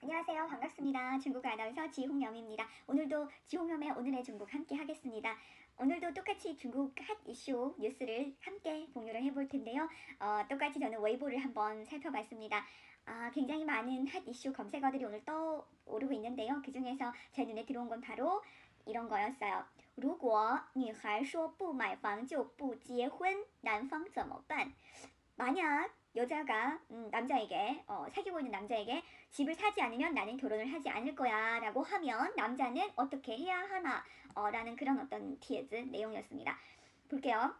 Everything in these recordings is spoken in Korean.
안녕하세요. 반갑습니다. 중국 아나운서 지홍염입니다. 오늘도 지홍염의 오늘의 중국 함께 하겠습니다. 오늘도 똑같이 중국 핫 이슈 뉴스를 함께 공유를 해볼 텐데요. 똑같이 저는 웨이보를 한번 살펴봤습니다. 굉장히 많은 핫 이슈 검색어들이 오늘 떠오르고 있는데요. 그 중에서 제 눈에 들어온 건 바로 이런 거였어요. 如果女孩说不买房就不结婚,男方怎么办? 만약 여자가 남자에게 사귀고 있는 남자에게 집을 사지 않으면 나는 결혼을 하지 않을 거야 라고 하면 남자는 어떻게 해야 하나 라는 그런 어떤帖子 내용이었습니다. 볼게요.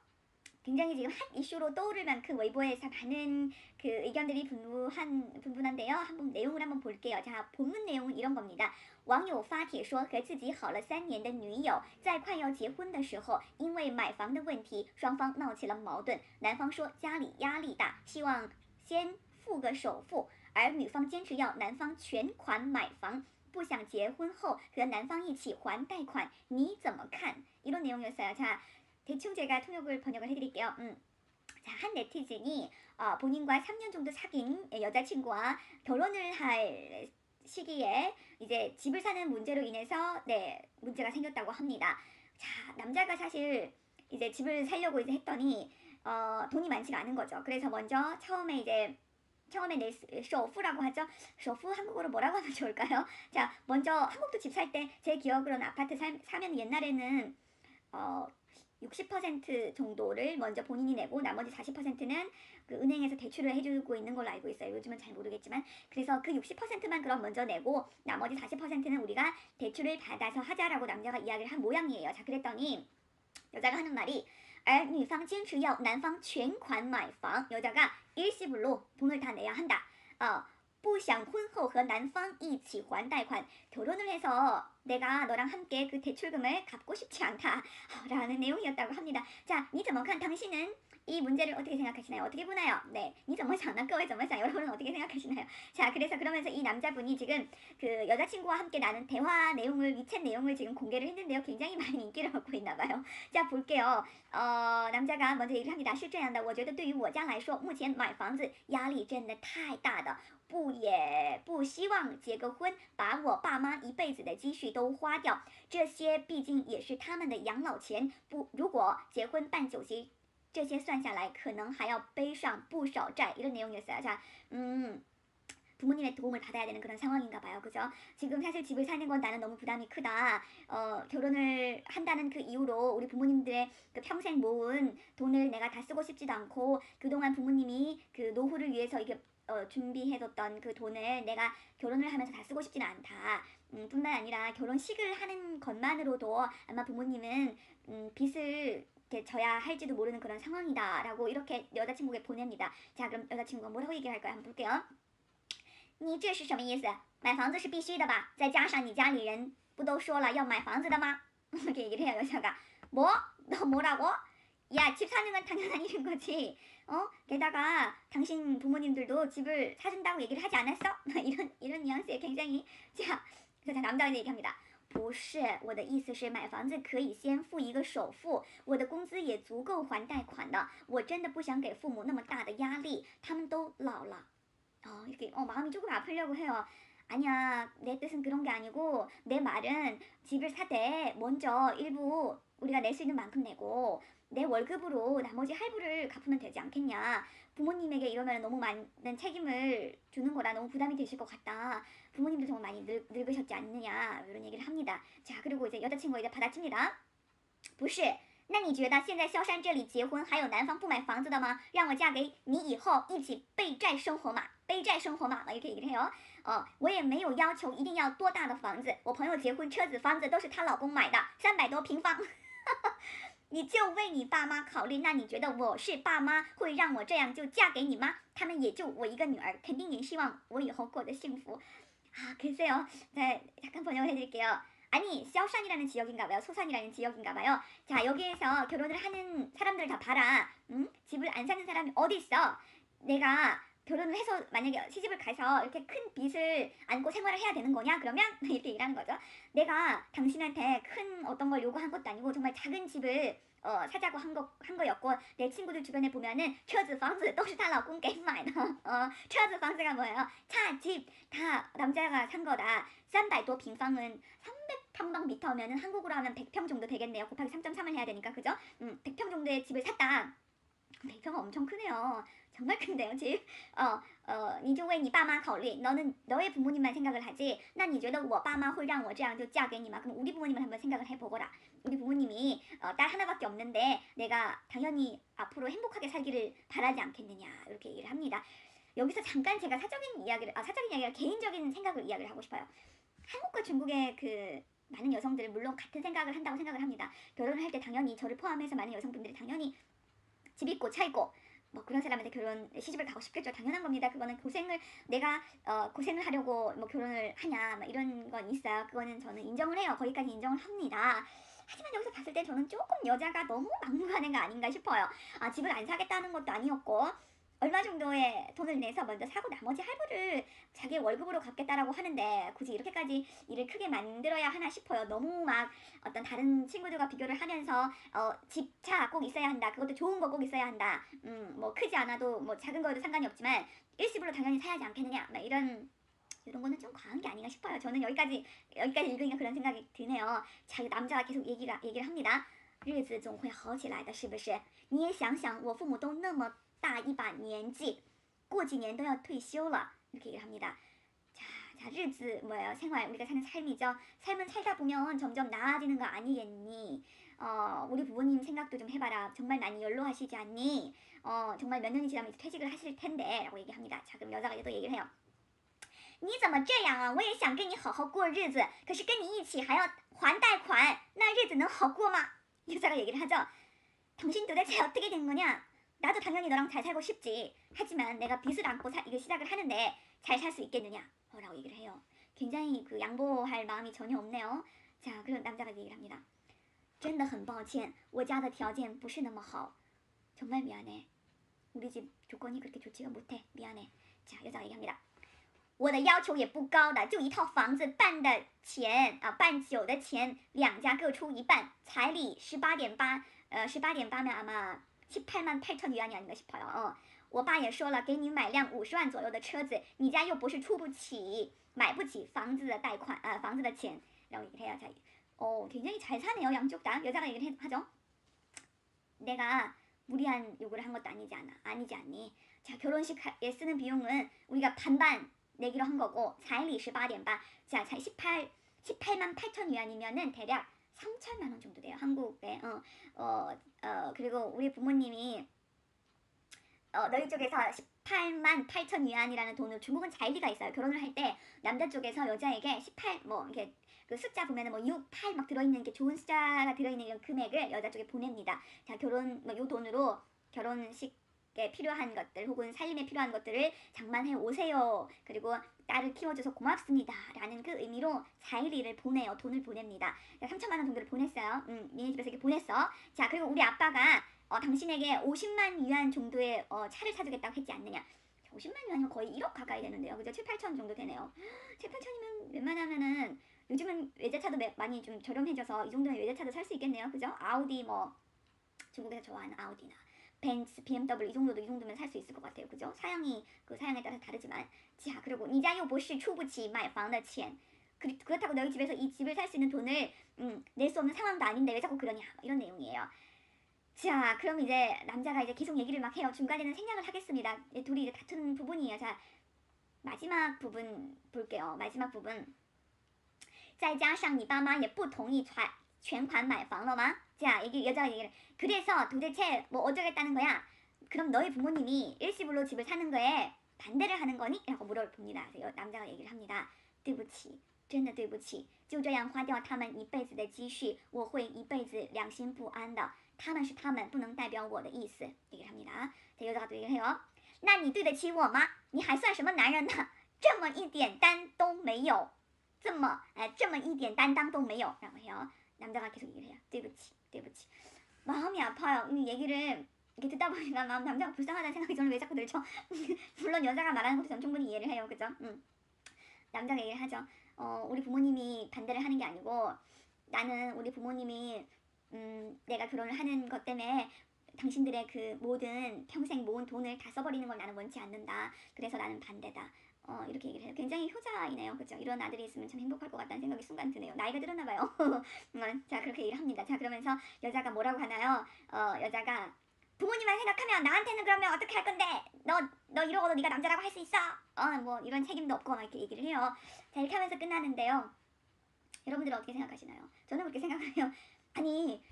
굉장히 지금 핫 이슈로 떠오를 만큼 웨이보에서 많은 그 의견들이 분분한데요. 한번 내용을 한번 볼게요. 자, 본문 내용은 이런 겁니다. 网友发帖说和自己好了3年的女友在快要结婚的时候因为买房的问题双方闹起了矛盾男方说家里压力大希望先付个首付而女方坚持要男方全款买房不想结婚后和男方一起还贷款 대충 제가 통역을 번역을 해드릴게요. 자, 한 네티즌이 본인과 3년 정도 사귄 여자친구와 결혼을 할 시기에 이제 집을 사는 문제로 인해서 문제가 생겼다고 합니다. 자, 남자가 사실 이제 집을 살려고 이제 했더니 돈이 많지가 않은 거죠. 그래서 먼저 처음에 낼 쇼프라고 하죠. 쇼프 한국어로 뭐라고 하면 좋을까요? 자, 먼저 한국도 집 살 때 제 기억으로는 아파트 사면 옛날에는 60% 정도를 먼저 본인이 내고 나머지 40%는 그 은행에서 대출을 해주고 있는 걸로 알고 있어요. 요즘은 잘 모르겠지만 그래서 그 60%만 그럼 먼저 내고 나머지 40%는 우리가 대출을 받아서 하자라고 남자가 이야기를 한 모양이에요. 자, 그랬더니 여자가 하는 말이 而女方坚持要男方全款买房 여자가 일시불로 돈을 다 내야 한다. 不想婚后和男方一起还贷款 결혼을 해서 내가 너랑 함께 그 대출금을 갚고 싶지 않다 라는 내용이었다고 합니다. 자, 你怎么看 당신은 이 문제를 어떻게 생각하시나요? 어떻게 보나요? 네, 你怎么想呢?各位怎么想? 여러분은 어떻게 생각하시나요? 자, 그래서 그러면서 이 남자분이 지금 그 여자친구와 함께 나눈 대화 내용을 위챗 내용을 지금 공개를 했는데요. 굉장히 많은 인기를 얻고 있나봐요. 자, 볼게요. 남자가 먼저 얘기를 합니다. 是这样的,我觉得对于我家来说目前买房子压力真的太大的不也不希望结个婚把我爸妈一辈子的积蓄都花掉这些毕竟也是他们的养老钱不如果结婚办酒席这些算下来可能还要背上不少债이런 내용이었어요. 자, 부모님의 도움을 받아야 되는 그런 상황인가 봐요. 그죠? 지금 사실 집을 사는 건 나는 너무 부담이 크다. 결혼을 한다는 그 이유로 우리 부모님들의 그 평생 모은 돈을 내가 다 쓰고 싶지도 않고 그동안 부모님이 그 노후를 위해서 이게 준비해뒀던 그 돈을 내가 결혼을 하면서 다 쓰고 싶지는 않다. 뿐만 아니라 결혼식을 하는 것만으로도 아마 부모님은 빚을 져야 할지도 모르는 그런 상황이다 라고 이렇게 여자친구에게 보냅니다. 자, 그럼 여자친구가 뭐라고 얘기할까요? 한번 볼게요. 你这是什么意思？买房子是必须的吧？再加上你家里人不都说了要买房子的吗？ 이렇게 얘기를 해요. 여자가 뭐? 너 뭐라고? 야, 집 사는 건 당연한 일인 거지. 게다가 당신 부모님들도 집을 사준다고 얘기를 하지 않았어? 이런 뉘앙스에 굉장히 자, 그래서 남자가 얘기합니다. 不是，我的意思是买房子可以先付一个首付，我的工资也足够还贷款的。我真的不想给父母那么大的压力，他们都老了。 이렇게 마음이 조금 아프려고 해요. 아니야, 내 뜻은 그런 게 아니고 내 말은 집을 사되 먼저 일부 우리가 낼 수 있는 만큼 내고 내 월급으로 나머지 할부를 갚으면 되지 않겠냐. 부모님에게 이러면 너무 많은 책임을 주는 거라 너무 부담이 되실 것 같다. 부모님도 정말 많이 늙으셨지 않느냐 이런 얘기를 합니다. 자, 그리고 이제 여자친구가 이제 받아칩니다. 不是那你觉得现在萧山这里结婚还有男方不买房子的吗？让我嫁给你以后一起背债生活嘛？背债生活嘛이렇게 얘기를 해요. 我也没有要求一定要多大的房子，我朋友结婚车子房子都是她老公买的，300多平方。你就为你爸妈考虑，那你觉得我是爸妈会让我这样就嫁给你吗？他们也就我一个女儿，肯定也希望我以后过得幸福。 글쎄요. 네, 잠깐 번역을 해드릴게요. 아니, 샤오샨이라는 지역인가봐요. 소산이라는 지역인가봐요. 자, 여기에서 결혼을 하는 사람들 다 봐라. 집을 안 사는 사람이 어디 있어? 내가 결혼을 해서 만약에 시집을 가서 이렇게 큰 빚을 안고 생활을 해야 되는 거냐? 그러면 이렇게 얘기하는 거죠. 내가 당신한테 큰 어떤 걸 요구한 것도 아니고 정말 작은 집을 사자고 한 거였고 내 친구들 주변에 보면은 车子房子都是她老公给买的 车子房子가 뭐예요? 차, 집 다 남자가 산 거다. 300多平方은 300평방미터면은 한국으로 하면 100평 정도 되겠네요. 곱하기 3.3을 해야 되니까 그죠? 100평 정도의 집을 샀다. 100평은 엄청 크네요. 정말 큰데요, 집. 你就为你爸妈考虑. 너는 너의 부모님만 생각을 하지. 那你觉得我爸妈会让我这样就嫁给你吗? 그럼 우리 부모님을 한번 생각을 해보거라. 우리 부모님이 딸 하나밖에 없는데 내가 당연히 앞으로 행복하게 살기를 바라지 않겠느냐 이렇게 얘기를 합니다. 여기서 잠깐 제가 사적인 이야기가 아니라 개인적인 생각을 이야기를 하고 싶어요. 한국과 중국의 그 많은 여성들은 물론 같은 생각을 한다고 생각을 합니다. 결혼을 할 때 당연히 저를 포함해서 많은 여성분들이 당연히 집 있고 차 있고 뭐 그런 사람한테 시집을 가고 싶겠죠. 당연한 겁니다. 그거는 내가 고생을 하려고 뭐 결혼을 하냐 뭐 이런 건 있어요. 그거는 저는 인정을 해요. 거기까지 인정을 합니다. 하지만 여기서 봤을 때 저는 조금 여자가 너무 막무가내가 아닌가 싶어요. 집을 안 사겠다는 것도 아니었고 얼마 정도의 돈을 내서 먼저 사고 나머지 할부를 자기 월급으로 갚겠다라고 하는데 굳이 이렇게까지 일을 크게 만들어야 하나 싶어요. 너무 막 어떤 다른 친구들과 비교를 하면서 집, 차 꼭 있어야 한다. 그것도 좋은 거 꼭 있어야 한다. 뭐 크지 않아도 뭐 작은 거여도 상관이 없지만 일시불로 당연히 사야지 않겠느냐. 막 이런 거는 좀 과한 게 아닌가 싶어요. 저는 여기까지 읽으니까 그런 생각이 드네요. 자, 남자가 계속 얘기를 합니다. 日子总会好起来的是不是你也想想我父母都那么大一把年纪过几年都要退休了 이렇게 얘기를 합니다. 자, 日子 뭐예요? 생활, 우리가 사는 삶이죠. 삶은 살다 보면 점점 나아지는 거 아니겠니? 우리 부모님 생각도 좀 해봐라. 정말 많이 연로하시지 않니? 정말 몇 년이 지나면 퇴직을 하실 텐데 라고 얘기합니다. 자, 그럼 여자가 또 얘기를 해요. 你怎么这样啊？我也想跟你好好过日子，可是跟你一起还要还贷款，那日子能好过吗？ 여자가 얘기를 하죠. 당신 도대체 어떻게 된 거냐? 나도 당연히 너랑 잘 살고 싶지. 하지만 내가 빚을 안고 이거 시작을 하는데 잘 살 수 있겠느냐? 라고 얘기를 해요. 굉장히 그 양보할 마음이 전혀 없네요. 자, 그럼 남자가 얘기를 합니다. 真的很抱歉我家的条件不是那么好 정말 미안해. 우리 집 조건이 그렇게 좋지가 못해. 미안해. 자, 여자가 얘기합니다. 我的要求也不高的，就一套房子办的钱办酒的钱，两家各出一半，彩礼18.8， 18.8면 아마 18.8천 위안이 아닌가 싶어요. 我爸也说了，给你买辆50万左右的车子，你家又不是出不起，买不起房子的贷款房子的钱，라고 얘기를 해요. 자, 굉장히 잘 사네요. 양쪽 다. 여자가 얘기를 하죠. 내가 무리한 요구를 한 것도 아니지 않니? 자, 결혼식에 쓰는 비용은 우리가 반반 내기로 한 거고 彩礼 18.8. 자, 18만 8천 위안이면은 대략 3천만 원 정도 돼요. 한국에. 그리고 우리 부모님이 너희 쪽에서 18만 8천 위안이라는 돈을 중국은 자일리가 있어요. 결혼을 할 때 남자 쪽에서 여자에게 18 뭐 이렇게 그 숫자 보면은 뭐 6, 8 막 들어있는 이렇게 좋은 숫자가 들어있는 이런 금액을 여자 쪽에 보냅니다. 자, 요 돈으로 결혼식에 필요한 것들 혹은 살림에 필요한 것들을 장만해 오세요. 그리고 딸을 키워줘서 고맙습니다. 라는 그 의미로 자일리를 보내요. 돈을 보냅니다. 3천만 원 정도를 보냈어요. 니네 집에서 이렇게 보냈어. 자, 그리고 우리 아빠가 당신에게 50만 위안 정도의 차를 사주겠다고 했지 않느냐. 50만 위안이면 거의 1억 가까이 되는데요. 그죠? 7, 8천 정도 되네요. 7, 8천이면 웬만하면은 요즘은 외제차도 많이 좀 저렴해져서 이 정도면 외제차도 살 수 있겠네요. 그죠? 아우디 뭐 중국에서 좋아하는 아우디나 벤츠, BMW 이 정도면 살 수 있을 것 같아요. 그죠? 사양에 따라 다르지만. 자, 그리고 你家又不是出不起买房的钱 그렇다고 너희 집에서 이 집을 살 수 있는 돈을 낼 수 없는 상황도 아닌데 왜 자꾸 그러냐 이런 내용이에요. 자, 그럼 이제 남자가 이제 계속 얘기를 막 해요. 중간에는 생략을 하겠습니다. 둘이 이제 다투는 부분이에요. 자, 마지막 부분 볼게요. 마지막 부분. 再加上你爸妈也不同意全款买房了吗? 자, 이게 여자가 얘기를 그래서 도대체 뭐 어쩌겠다는 거야? 그럼 너희 부모님이 일시불로 집을 사는 거에 반대를 하는 거니? 라고 물어봅니다. 남자가 얘기를 합니다. 对不起真的对不起就这样花掉他们一辈子的积蓄我会一辈子良心不安的他们是他们不能代表我的意思 얘기를 합니다. 자, 여자가 또 얘기를 해요. 那你对得起我吗你还算什么男人呢这么一点担都没有这么一点担当都没有 라고 해요. 남자가 계속 얘기를 해요. 对不起 마음이 아파요. 이 얘기를 이렇게 듣다 보니까 막 남자가 불쌍하다는 생각이 저는 왜 자꾸 들죠? 물론 여자가 말하는 것도 전 충분히 이해를 해요. 그죠? 남자가 얘기를 하죠. 우리 부모님이 반대를 하는 게 아니고 나는 우리 부모님이 내가 결혼을 하는 것 때문에 당신들의 그 모든 평생 모은 돈을 다 써버리는 걸 나는 원치 않는다. 그래서 나는 반대다. 이렇게 얘기를 해요. 굉장히 효자이네요. 그죠? 이런 아들이 있으면 참 행복할 것 같다는 생각이 순간 드네요. 나이가 들었나 봐요. 자, 그렇게 얘기를 합니다. 자, 그러면서 여자가 뭐라고 하나요? 여자가 부모님만 생각하면 나한테는 그러면 어떻게 할 건데? 너 이러고도 네가 남자라고 할 수 있어? 뭐 이런 책임도 없고 막 이렇게 얘기를 해요. 자, 이렇게 하면서 끝나는데요. 여러분들은 어떻게 생각하시나요? 저는 그렇게 생각해요. 아니,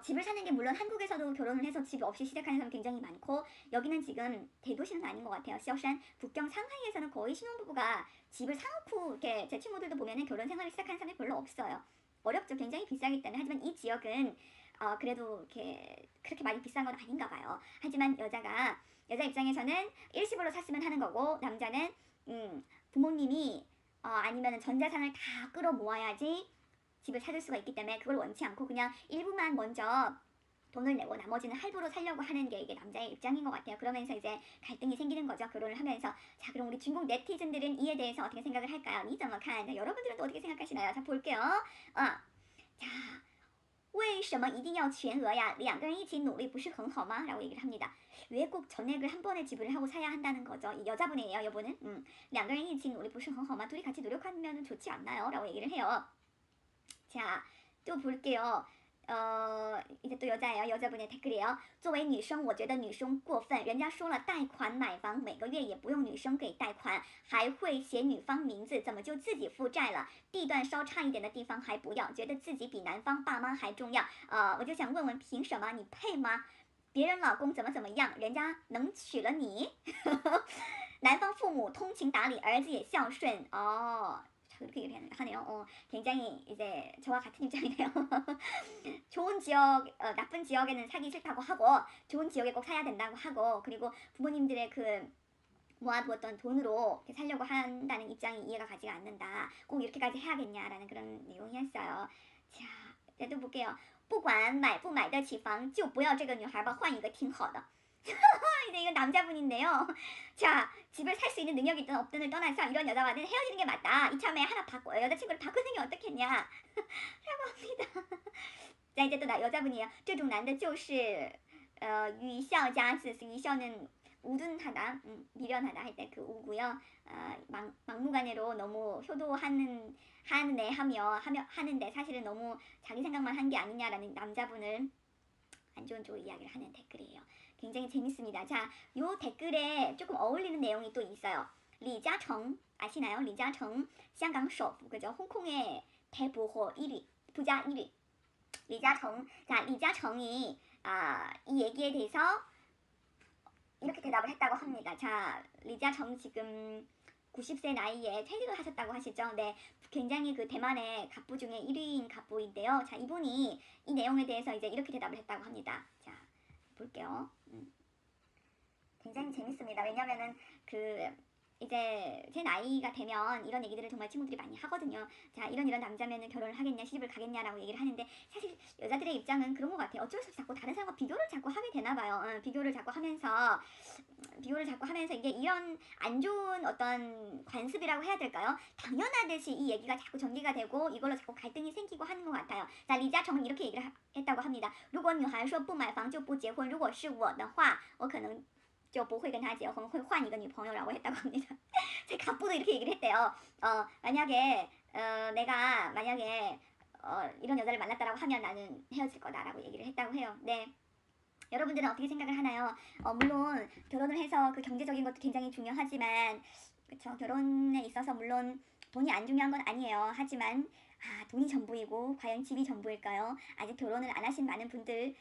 집을 사는 게 물론 한국에서도 결혼을 해서 집 없이 시작하는 사람 굉장히 많고 여기는 지금 대도시는 아닌 것 같아요. 시어산 북경 상하이에서는 거의 신혼부부가 집을 사놓고 이렇게 제 친구들도 보면은 결혼 생활을 시작하는 사람이 별로 없어요. 어렵죠. 굉장히 비싸기 때문에. 하지만 이 지역은 그래도 이렇게 그렇게 많이 비싼 건 아닌가 봐요. 하지만 여자 입장에서는 일시불로 샀으면 하는 거고 남자는 부모님이 아니면 전 재산을 다 끌어 모아야지 집을 찾을 수가 있기 때문에 그걸 원치 않고 그냥 일부만 먼저 돈을 내고 나머지는 할부로 살려고 하는 게 이게 남자의 입장인 것 같아요. 그러면서 이제 갈등이 생기는 거죠. 결혼을 하면서. 자, 그럼 우리 중국 네티즌들은 이에 대해서 어떻게 생각을 할까요? 니怎么看? 여러분들은 또 어떻게 생각하시나요? 자, 볼게요. 자, 为什么一定要全额呀？两个人一起努力不是很好吗？ 라고 얘기를 합니다. 왜 꼭 전액을 한 번에 지불을 하고 사야 한다는 거죠? 이 여자분이에요, 여보는. 两个人一起努力不是很好吗? 둘이 같이 노력하면 좋지 않나요? 라고 얘기를 해요. 자, 또 볼게요. 이제 또 여자예요. 여자분의 댓글이에요. 作为女生，我觉得女生过分，人家说了贷款买房每个月也不用女生给贷款，还会写女方名字，怎么就自己负债了？地段烧差一点的地方还不要？觉得自己比男方爸妈还重要。我就想问问凭什么你配吗？别人老公怎么样，人家能娶了你？좋은 지역, 나쁜 지역에는 사기 싫다고 하고 좋은 지역에 꼭 사야 된다고 하고 그리고 부모님들의 그 모아두었던 돈으로 살려고 한다는 입장이 이해가 가지가 않는다. 꼭 이렇게까지 해야겠냐라는 그런 내용이었어요. 자, 네, 또 볼게요. 不管买不买得起房就不要这个女孩吧，换一个挺好的. 이제 이건 남자분인데요. 자, 집을 살 수 있는 능력이 있든 없든을 떠나서 이런 여자와는 헤어지는 게 맞다. 이참에 하나 여자친구를 바꾸는 게 어떻겠냐. 라고 합니다. 자, 이제 또 여자분이에요. 这种男的就是유孝家子，유孝는 우둔하다, 미련하다 할 때 그 우고요. 막무가내로 너무 효도하는 하는데 사실은 너무 자기 생각만 한 게 아니냐라는 남자분을 안 좋은 쪽으로 이야기를 하는 댓글이에요. 굉장히 재밌습니다. 자, 요 댓글에 조금 어울리는 내용이 또 있어요. 리자청 아시나요? 리자청, 香港首富, 그죠? 홍콩의 대부호 1위, 부자 1위. 리자청. 자, 리자청이 이 얘기에 대해서 이렇게 대답을 했다고 합니다. 자, 리자청 지금 90세 나이에 퇴직을 하셨다고 하시죠. 네, 굉장히 그 대만의 갑부 중에 1위인 갑부인데요. 자, 이분이 이 내용에 대해서 이제 이렇게 대답을 했다고 합니다. 자, 볼게요. 굉장히 재밌습니다. 왜냐면은 이제 제 나이가 되면 이런 얘기들을 정말 친구들이 많이 하거든요. 자, 이런 남자면은 결혼을 하겠냐, 시집을 가겠냐라고 얘기를 하는데 사실 여자들의 입장은 그런 것 같아요. 어쩔 수 없이 자꾸 다른 사람과 비교를 자꾸 하게 되나 봐요. 비교를 자꾸 하면서 이게 이런 안 좋은 어떤 관습이라고 해야 될까요? 당연하듯이 이 얘기가 자꾸 전개가 되고 이걸로 자꾸 갈등이 생기고 하는 것 같아요. 자, 리자청은 이렇게 얘기를 했다고 합니다. 如果女孩说不买房就不结婚，如果是我的话，我可能就不会跟他结婚，会换一个女朋友라고 했다고 합니다. 제 갑부도 이렇게 얘기를 했대요. 만약에 내가 만약에 이런 여자를 만났다라고 하면 나는 헤어질 거다라고 얘기를 했다고 해요. 네. 여러분들은 어떻게 생각을 하나요? 물론 결혼을 해서 그 경제적인 것도 굉장히 중요하지만 그쵸, 결혼에 있어서 물론 돈이 안 중요한 건 아니에요. 하지만 돈이 전부이고 과연 집이 전부일까요? 아직 결혼을 안 하신 많은 분들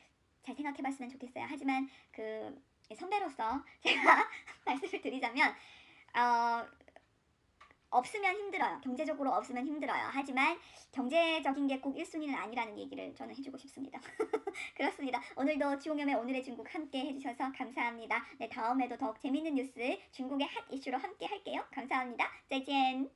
잘 생각해봤으면 좋겠어요. 하지만 그 선배로서 제가 말씀을 드리자면 없으면 힘들어요. 경제적으로 없으면 힘들어요. 하지만 경제적인 게 꼭 1순위는 아니라는 얘기를 저는 해주고 싶습니다. 그렇습니다. 오늘도 지용염의 오늘의 중국 함께 해주셔서 감사합니다. 네, 다음에도 더욱 재밌는 뉴스 중국의 핫 이슈로 함께 할게요. 감사합니다. 再见.